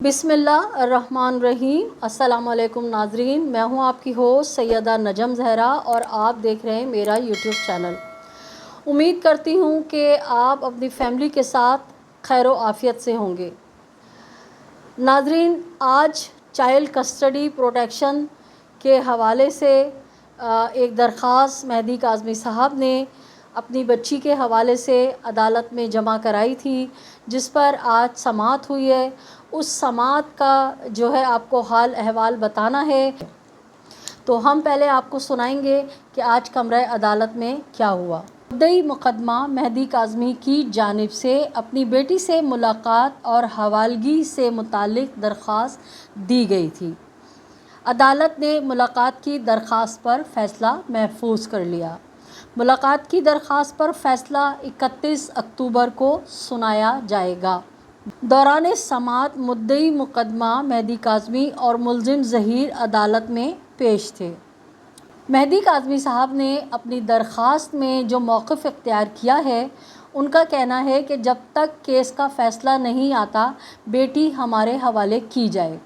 بسم اللہ الرحمن الرحیم۔ السلام علیکم ناظرین، میں ہوں آپ کی ہوسٹ سیدہ نجم زہرا اور آپ دیکھ رہے ہیں میرا یوٹیوب چینل۔ امید کرتی ہوں کہ آپ اپنی فیملی کے ساتھ خیر و عافیت سے ہوں گے۔ ناظرین، آج چائلڈ کسٹڈی پروٹیکشن کے حوالے سے ایک درخواست مہدی کاظمی صاحب نے اپنی بچی کے حوالے سے عدالت میں جمع کرائی تھی، جس پر آج سماعت ہوئی ہے۔ اس سماعت کا جو ہے آپ کو حال احوال بتانا ہے، تو ہم پہلے آپ کو سنائیں گے کہ آج کمرہ عدالت میں کیا ہوا۔ مدعی مقدمہ مہدی کاظمی کی جانب سے اپنی بیٹی سے ملاقات اور حوالگی سے متعلق درخواست دی گئی تھی۔ عدالت نے ملاقات کی درخواست پر فیصلہ محفوظ کر لیا۔ ملاقات کی درخواست پر فیصلہ 31 اکتوبر کو سنایا جائے گا۔ دوران سماعت مدعی مقدمہ مہدی کاظمی اور ملزم ظہیر عدالت میں پیش تھے۔ مہدی کاظمی صاحب نے اپنی درخواست میں جو موقف اختیار کیا ہے، ان کا کہنا ہے کہ جب تک کیس کا فیصلہ نہیں آتا بیٹی ہمارے حوالے کی جائے،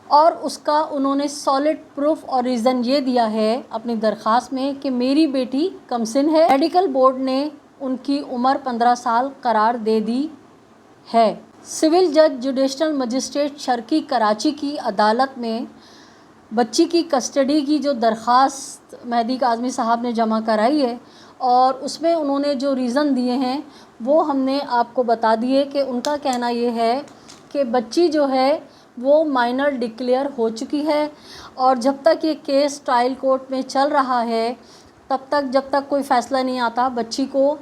اور اس کا انہوں نے سالڈ پروف اور ریزن یہ دیا ہے اپنی درخواست میں کہ میری بیٹی کمسن ہے۔ میڈیکل بورڈ نے ان کی عمر 15 سال قرار دے دی ہے۔ سول جج جوڈیشل مجسٹریٹ شرقی کراچی کی عدالت میں بچی کی کسٹڈی کی جو درخواست مہدی کاظمی صاحب نے جمع کرائی ہے، اور اس میں انہوں نے جو ریزن دیے ہیں وہ ہم نے آپ کو بتا دیے کہ ان کا کہنا یہ ہے کہ بچی جو ہے وہ مائنر ڈکلیئر ہو چکی ہے، اور جب تک یہ کیس ٹرائل کورٹ میں چل رہا ہے جب تک کوئی فیصلہ نہیں آتا بچی کو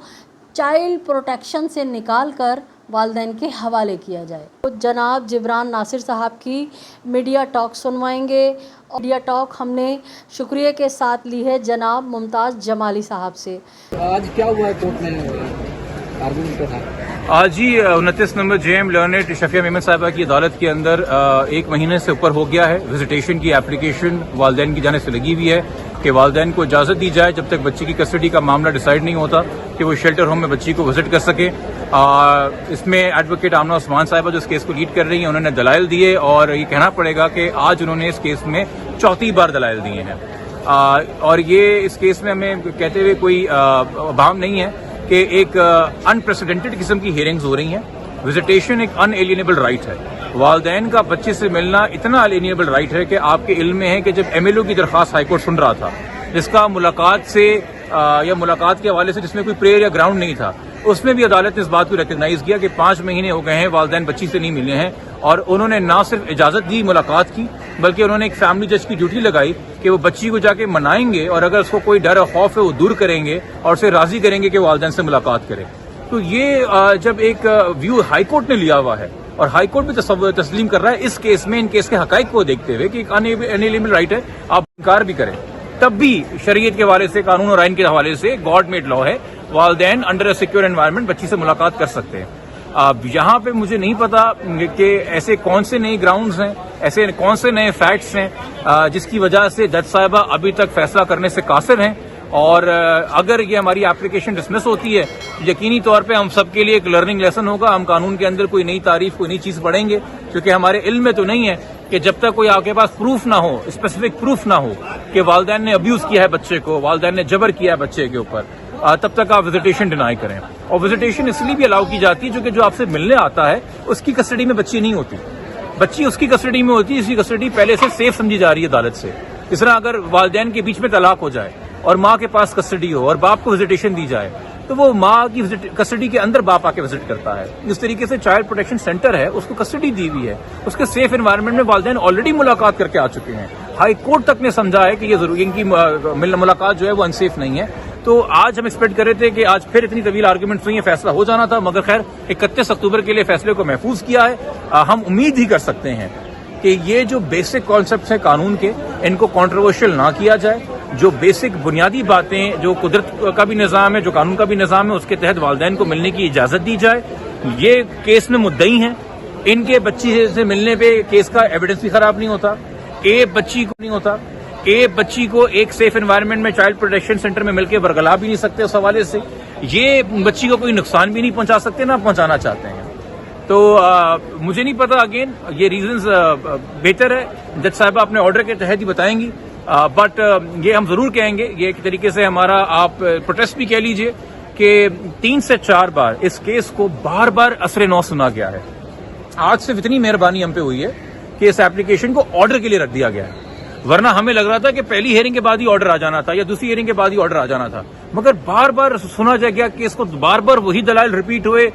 چائلڈ پروٹیکشن سے نکال کر والدین کے حوالے کیا جائے۔ تو جناب جبران ناصر صاحب کی میڈیا ٹاک سنوائیں گے، اور میڈیا ٹاک ہم نے شکریہ کے ساتھ لی ہے جناب ممتاز جمالی صاحب سے۔ آج کیا ہوا ہے کورٹ میں؟ آج ہی 29 نمبر JM لرنڈ شفیہ میمن صاحبہ کی عدالت کے اندر 1 مہینے سے اوپر ہو گیا ہے۔ وزیٹیشن کی اپلیکیشن والدین کی جانب سے لگی ہوئی ہے کہ والدین کو اجازت دی جائے جب تک بچی کی کسٹڈی کا معاملہ ڈیسائیڈ نہیں ہوتا کہ وہ شیلٹر ہوم میں بچی کو وزٹ کر سکے۔ اس میں ایڈوکیٹ آمنہ عثمان صاحبہ جو اس کیس کو لیڈ کر رہی ہیں، انہوں نے دلائل دیے، اور یہ کہنا پڑے گا کہ آج انہوں نے اس کیس میں 4تھی بار دلائل دیے ہیں، اور یہ اس کیس میں ہمیں کہتے ہوئے کوئی ابہام نہیں ہے کہ ایک انپریسیڈنٹڈ قسم کی ہیئرنگز ہو رہی ہیں۔ وزیٹیشن ایک ان ایلینیبل رائٹ ہے۔ والدین کا بچے سے ملنا اتنا الینیبل رائٹ ہے کہ آپ کے علم میں ہے کہ جب MLO کی درخواست ہائی کورٹ سن رہا تھا، جس کا ملاقات سے یا ملاقات کے حوالے سے جس میں کوئی پریئر یا گراؤنڈ نہیں تھا، اس میں بھی عدالت نے اس بات کو ریکگنائز کیا کہ 5 مہینے ہو گئے ہیں والدین بچی سے نہیں ملے ہیں، اور انہوں نے نہ صرف اجازت دی ملاقات کی، بلکہ انہوں نے ایک فیملی جج کی ڈیوٹی لگائی کہ وہ بچی کو جا کے منائیں گے، اور اگر اس کو کوئی ڈر اور خوف ہے وہ دور کریں گے اور اسے راضی کریں گے کہ والدین سے ملاقات کرے۔ تو یہ جب ایک ویو ہائی کورٹ نے لیا ہوا ہے، اور ہائی کورٹ بھی تسلیم کر رہا ہے اس کیس میں، ان کیس کے حقائق کو دیکھتے ہوئے کہ ایک انیلیبل رائٹ ہے، آپ انکار بھی کریں، تب بھی شریعت کے حوالے سے، قانون اور آئین کے حوالے سے گاڈ میڈ لا ہے، والدین انڈر اے سیکیور انوائرمنٹ بچی سے ملاقات کر سکتے ہیں۔ اب یہاں پہ مجھے نہیں پتا کہ ایسے کون سے نئے گراؤنڈز ہیں، ایسے کون سے نئے فیکٹس ہیں جس کی وجہ سے جج صاحبہ ابھی تک فیصلہ کرنے سے قاصر ہیں، اور اگر یہ ہماری اپلیکیشن ڈسمس ہوتی ہے، یقینی طور پہ ہم سب کے لیے ایک لرننگ لیسن ہوگا۔ ہم قانون کے اندر کوئی نئی تعریف، کوئی نئی چیز پڑھیں گے، کیونکہ ہمارے علم میں تو نہیں ہے کہ جب تک کوئی آپ کے پاس پروف نہ ہو، اسپیسیفک پروف نہ ہو کہ والدین نے ابیوز کیا ہے بچے کو، والدین نے جبر کیا ہے بچے کے اوپر، تب تک آپ وزیٹیشن ڈینائی کریں۔ اور وزیٹیشن اس لیے بھی الاؤ کی جاتی ہے کیونکہ جو آپ سے ملنے آتا ہے اس کی کسٹڈی میں بچی نہیں ہوتی، بچی اس کی کسٹڈی میں ہوتی ہے، اس کی کسٹڈی پہلے سے سیف سمجھی جا رہی ہے عدالت سے۔ اس طرح اگر والدین کے بیچ میں طلاق ہو جائے اور ماں کے پاس کسٹڈی ہو اور باپ کو وزیٹیشن دی جائے، تو وہ ماں کی کسٹڈی کے اندر باپ آ کے وزٹ کرتا ہے۔ اس طریقے سے چائلڈ پروٹیکشن سینٹر ہے، اس کو کسٹڈی دی ہوئی ہے، اس کے سیف انوائرمنٹ میں والدین آلریڈی ملاقات کر کے آ چکے ہیں۔ ہائی کورٹ تک نے سمجھا ہے کہ یہ ضروری، ان کی ملاقات جو ہے وہ انسیف نہیں ہے۔ تو آج ہم ایکسپیکٹ کر رہے تھے کہ آج پھر اتنی طویل آرگومنٹس ہوئی ہیں، فیصلہ ہو جانا تھا، مگر خیر 31 اکتوبر کے لیے فیصلے کو محفوظ کیا ہے۔ ہم امید ہی کر سکتے ہیں کہ یہ جو بیسک کانسیپٹس ہیں قانون کے، ان کو کنٹروورشل نہ کیا جائے، جو بیسک بنیادی باتیں جو قدرت کا بھی نظام ہے، جو قانون کا بھی نظام ہے، اس کے تحت والدین کو ملنے کی اجازت دی جائے۔ یہ کیس میں مدعی ہیں، ان کے بچی سے ملنے پہ کیس کا ایویڈنس بھی خراب نہیں ہوتا، ایک بچی کو نہیں ہوتا، ایک بچی کو ایک سیف انوائرمنٹ میں چائلڈ پروٹیکشن سینٹر میں مل کے برگلا بھی نہیں سکتے، اس حوالے سے یہ بچی کو کوئی نقصان بھی نہیں پہنچا سکتے، نہ پہنچانا چاہتے ہیں۔ تو مجھے نہیں پتا اگین یہ ریزنز بہتر ہے جج صاحبہ اپنے آرڈر کے تحت ہی بتائیں گی، بٹ یہ ہم ضرور کہیں گے، یہ ایک طریقے سے ہمارا آپ پروٹیسٹ بھی کہہ لیجئے کہ 3 سے 4 بار اس کیس کو بار بار اثر نو سنا گیا ہے. آج صرف اتنی مہربانی ہم پہ ہوئی ہے کہ اس ایپلیکیشن کو آرڈر کے لیے رکھ دیا گیا ہے، ورنہ ہمیں لگ رہا تھا کہ پہلی ہیئرنگ کے بعد ہی آرڈر آ جانا تھا یا دوسری ہیئرنگ کے بعد ہی آرڈر آ جانا تھا، مگر بار بار سنا جا گیا کہ اس کو بار بار وہی دلائل ریپیٹ ہوئے،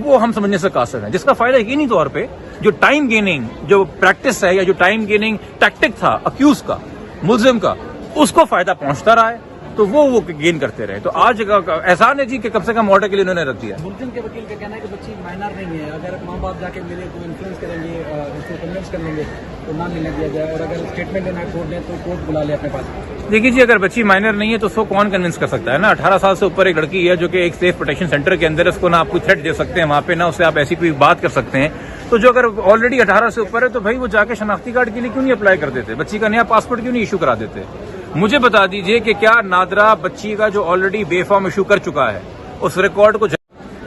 وہ ہم سمجھنے سے قاصر ہیں، جس کا فائدہ یقینی طور پہ جو ٹائم گیننگ جو پریکٹس ہے یا جو ٹائم گیننگ ٹیکٹک تھا اکیوز کا، ملزم کا، اس کو فائدہ پہنچتا رہا ہے تو وہ گین کرتے رہے. تو آج احسان ہے جی کہ کم سے کم آرڈر کے لیے انہوں نے رکھ دیا. ملزم کے وکیل کا کہنا ہے کہ بچی مائنر نہیں ہے، اگر ماں باپ جا کے ملے تو انفلوئنس کریں گے، اس کو کنونس کر لیں گے تو نہ ملنے دیا جائے، اور اگر اسٹیٹمنٹ لینا ہے کورٹ نے تو کورٹ بلا لے اپنے پاس. دیکھیے جی، اگر بچی مائنر نہیں ہے تو اس کو کون کنونس کر سکتا ہے نا. 18 سال سے اوپر ایک لڑکی ہے جو کہ ایک سیف پروٹیکشن سینٹر کے اندر، اس کو نہ آپ کوئی تھریٹ دے سکتے ہیں وہاں پہ، نہ اس سے آپ ایسی کوئی بات کر سکتے ہیں. تو جو اگر آلریڈی 18 سے اوپر ہے تو بھائی وہ جا کے شناختی کارڈ کے لیے کیوں نہیں اپلائی کر دیتے، بچی کا نیا پاسپورٹ کیوں نہیں ایشو کرا دیتے. مجھے بتا دیجئے کہ کیا نادرا بچی کا جو آلریڈی بے فارم ایشو کر چکا ہے اس ریکارڈ کو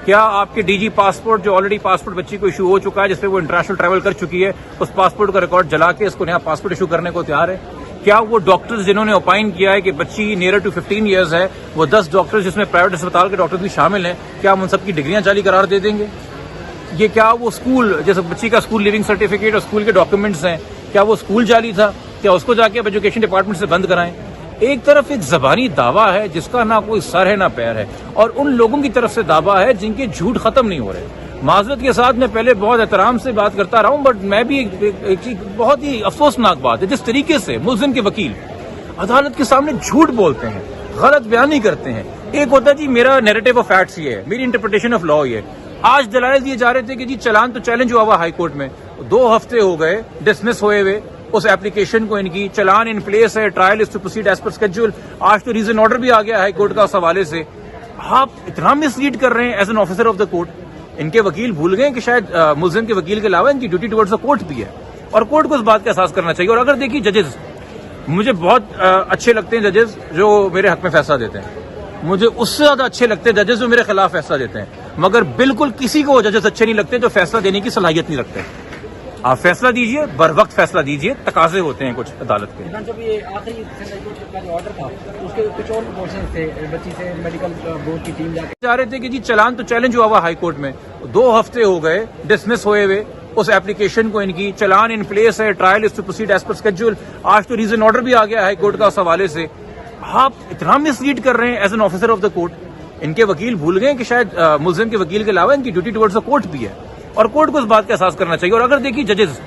کیا آپ کے ڈی جی پاسپورٹ جو آلریڈی پاسپورٹ بچی کو ایشو ہو چکا ہے جس پہ وہ انٹرنیشنل ٹریول کر چکی ہے، اس پاسپورٹ کا ریکارڈ جلا کے اس کو نیا پاسپورٹ ایشو کرنے کو تیار ہے؟ کیا وہ ڈاکٹرز جنہوں نے اوپائن کیا ہے کہ بچی نیئر ٹو 15 ایئرز ہے، وہ 10 ڈاکٹرز جس میں پرائیویٹ اسپتال کے ڈاکٹرز بھی شامل ہیں، کیا ہم ان سب کی ڈگریاں جعلی قرار دے دیں گے؟ یہ کیا وہ اسکول جیسے بچی کا اسکول لیونگ سرٹیفکیٹ اور اسکول کے ڈاکیومنٹس ہیں، کیا وہ اسکول جعلی تھا؟ کیا اس کو جا کے ایجوکیشن ڈپارٹمنٹ سے بند کرائیں؟ ایک طرف ایک زبانی دعویٰ ہے جس کا نہ کوئی سر ہے نہ پیر ہے، اور ان لوگوں کی طرف سے دعویٰ ہے جن کے جھوٹ ختم نہیں ہو رہے. معذرت کے ساتھ میں پہلے بہت احترام سے بات کرتا رہا ہوں، بٹ میں بھی ایک بہت ہی افسوسناک بات ہے جس طریقے سے ملزم کے وکیل عدالت کے سامنے جھوٹ بولتے ہیں، غلط بیانی کرتے ہیں. ایک ہوتا ہے جی میرا نیریٹو آف فیکٹس یہ ہے، میری انٹرپریٹیشن آف لا یہ ہے. آج دلائل دیے جا رہے تھے کہ جی چلان تو چیلنج ہوا ہائی کورٹ میں، 2 ہفتے ہو گئے ڈسمس ہوئے ہوئے اس ایپلیکیشن کو، ان کی چلان ان پلیس ہے، trial is to proceed as per schedule. آج تو ریزن آرڈر بھی آ گیا ہائی کورٹ کا اس حوالے سے. آپ اتنا مس لیڈ کر رہے ہیں as an officer of the court. ان کے وکیل بھول گئے کہ شاید ملزم کے وکیل کے علاوہ ان کی ڈیوٹی ٹورڈز دا کورٹ بھی ہے، اور کورٹ کو اس بات کا احساس کرنا چاہیے. اور اگر دیکھیے ججز مجھے بہت اچھے لگتے ہیں، ججز جو میرے حق میں فیصلہ دیتے ہیں، مجھے اس سے زیادہ اچھے لگتے ہیں ججز جو میرے خلاف فیصلہ دیتے ہیں، مگر بالکل کسی کو وہ ججز اچھے نہیں لگتے جو فیصلہ دینے کی صلاحیت نہیں رکھتے. آپ فیصلہ دیجئے، بر وقت فیصلہ دیجئے، تقاضے ہوتے ہیں کچھ عدالت کے. جب یہ آخری کا جو آرڈر تھا اس کے کچھ اور پورشنز تھے، بچی سے میڈیکل بورڈ کی ٹیم جا رہے تھے کہ جی چلان تو چیلنج ہوا ہوا ہائی کورٹ میں، 2 ہفتے ہو گئے ڈسمس ہوئے ہوئے اس ایپلیکیشن کو، ان کی چلان ان پلیس ہے، trial is to proceed as per schedule. آج تو ریزن آرڈر بھی آ گیا ہائی کورٹ کا اس حوالے سے. آپ اتنا مس لیڈ کر رہے ہیں as an officer of the court. ان کے وکیل بھول گئے کہ شاید ملزم کے وکیل کے علاوہ ان کی ڈیوٹی ٹورڈز دا کورٹ بھی ہے، اور کورٹ کو اس بات کا احساس کرنا چاہیے. اور اگر دیکھیے ججز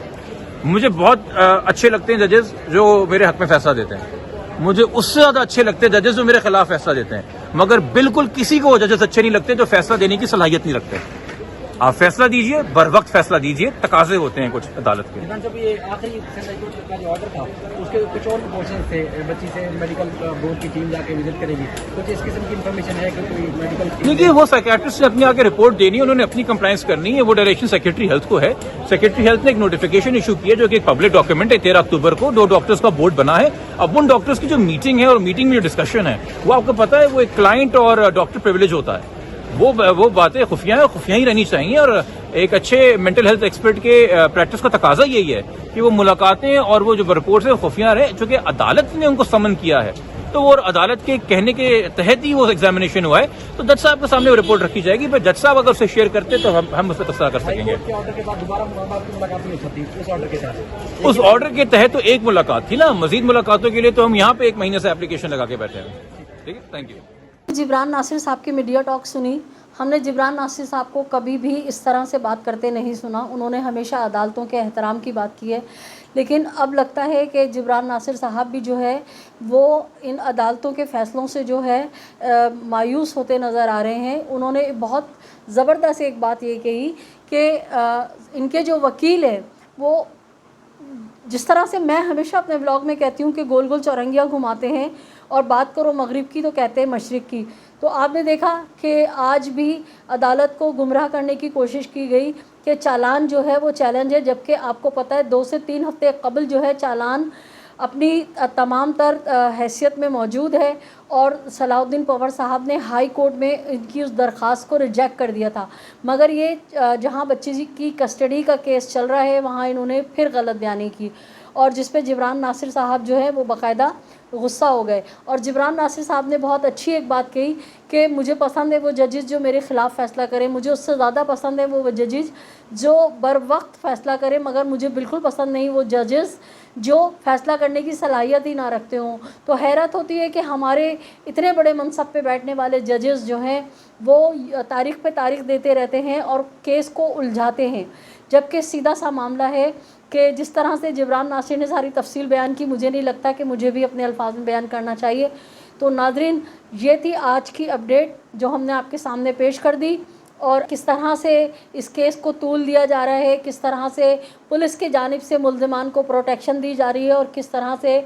مجھے بہت اچھے لگتے ہیں ججز جو میرے حق میں فیصلہ دیتے ہیں، مجھے اس سے زیادہ اچھے لگتے ہیں ججز جو میرے خلاف فیصلہ دیتے ہیں، مگر بالکل کسی کو وہ ججز اچھے نہیں لگتے جو فیصلہ دینے کی صلاحیت نہیں رکھتے. آپ فیصلہ دیجئے، بر وقت فیصلہ دیجئے، تقاضے ہوتے ہیں کچھ عدالت کے. جب یہ آخری کا جو آرڈر تھا اس کے کچھ اور پورشنز تھے، بچی سے میڈیکل بورڈ کی ٹیم جا کے وزٹ کرے گی، کچھ اس قسم کی انفارمیشن ہے کہ کوئی میڈیکل دیکھیے وہ سائیکیٹرسٹ نے اپنی آ کے رپورٹ دینی ہے، انہوں نے اپنی کمپلائنس کرنی ہے، وہ ڈائریکشن سیکرٹری ہیلتھ کو ہے. سیکرٹری ہیلتھ نے ایک نوٹیفیکیشن ایشو کی ہے جو کہ ایک پبلک ڈاکیومنٹ ہے. 13 اکتوبر کو 2 ڈاکٹرز کا بورڈ بنا ہے. اب ان ڈاکٹرز کی جو میٹنگ ہے اور میٹنگ میں جو ڈسکشن ہے وہ آپ کو پتا ہے وہ ایک کلائنٹ اور ڈاکٹر پریویلیج ہوتا ہے. وہ باتیں خفیہ ہیں اور خفیہ ہی رہنی چاہیے. اور ایک اچھے مینٹل ہیلتھ ایکسپرٹ کے پریکٹس کا تقاضا یہی ہے کہ وہ ملاقاتیں اور وہ جو رپورٹس ہیں خفیہ رہیں، چونکہ عدالت نے ان کو سمن کیا ہے تو وہ عدالت کے کہنے کے تحت ہی وہ ایگزامینیشن ہوا ہے. تو جج صاحب کے سامنے وہ رپورٹ رکھی جائے گی. پر جج صاحب اگر اسے شیئر کرتے تو ہم اس پہ تبصرہ کر سکیں گے. اس آرڈر کے تحت تو ایک ملاقات تھی نا، مزید ملاقاتوں کے لیے تو ہم یہاں پہ 1 مہینے سے ایپلیکیشن لگا کے بیٹھے ہیں. ٹھیک ہے، تھینک یو. جبران ناصر صاحب کی میڈیا ٹاک سنی. ہم نے جبران ناصر صاحب کو کبھی بھی اس طرح سے بات کرتے نہیں سنا. انہوں نے ہمیشہ عدالتوں کے احترام کی بات کی ہے، لیکن اب لگتا ہے کہ جبران ناصر صاحب بھی جو ہے وہ ان عدالتوں کے فیصلوں سے جو ہے مایوس ہوتے نظر آ رہے ہیں. انہوں نے بہت زبردست ایک بات یہ کہی کہ ان کے جو وکیل ہیں وہ جس طرح سے میں ہمیشہ اپنے بلاگ میں کہتی ہوں کہ گول گول چورنگیاں گھماتے ہیں اور بات کرو مغرب کی تو کہتے ہیں مشرق کی. تو آپ نے دیکھا کہ آج بھی عدالت کو گمراہ کرنے کی کوشش کی گئی کہ چالان جو ہے وہ چیلنج ہے، جبکہ آپ کو پتہ ہے 2 سے 3 ہفتے قبل جو ہے چالان اپنی تمام تر حیثیت میں موجود ہے، اور صلاح الدین پنور صاحب نے ہائی کورٹ میں ان کی اس درخواست کو ریجیکٹ کر دیا تھا، مگر یہ جہاں بچی کی کسٹڈی کا کیس چل رہا ہے وہاں انہوں نے پھر غلط بیانی کی، اور جس پہ جبران ناصر صاحب جو ہے وہ باقاعدہ غصہ ہو گئے. اور جبران ناصر صاحب نے بہت اچھی ایک بات کہی کہ مجھے پسند ہے وہ ججز جو میرے خلاف فیصلہ کریں، مجھے اس سے زیادہ پسند ہے وہ ججز جو بر وقت فیصلہ کریں، مگر مجھے بالکل پسند نہیں وہ ججز جو فیصلہ کرنے کی صلاحیت ہی نہ رکھتے ہوں. تو حیرت ہوتی ہے کہ ہمارے اتنے بڑے منصب پہ بیٹھنے والے ججز جو ہیں وہ تاریخ پہ تاریخ دیتے رہتے ہیں اور کیس کو الجھاتے ہیں، جبکہ سیدھا سا معاملہ ہے کہ جس طرح سے جبران ناصر نے ساری تفصیل بیان کی، مجھے نہیں لگتا کہ مجھے بھی اپنے الفاظ میں بیان کرنا چاہیے. تو ناظرین، یہ تھی آج کی اپڈیٹ جو ہم نے آپ کے سامنے پیش کر دی، اور کس طرح سے اس کیس کو طول دیا جا رہا ہے، کس طرح سے پولیس کی جانب سے ملزمان کو پروٹیکشن دی جا رہی ہے، اور کس طرح سے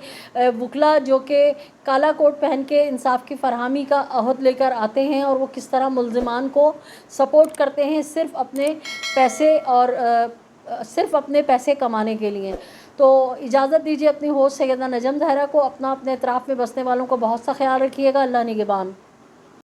وکلا جو کہ کالا کوٹ پہن کے انصاف کی فراہمی کا عہد لے کر آتے ہیں، اور وہ کس طرح ملزمان کو سپورٹ کرتے ہیں صرف اپنے پیسے کمانے کے لیے. تو اجازت دیجیے اپنی ہوسٹ سیدہ نجم زہرا کو، اپنے اطراف میں بسنے والوں کو بہت سا خیال رکھیے گا. اللہ نگہبان.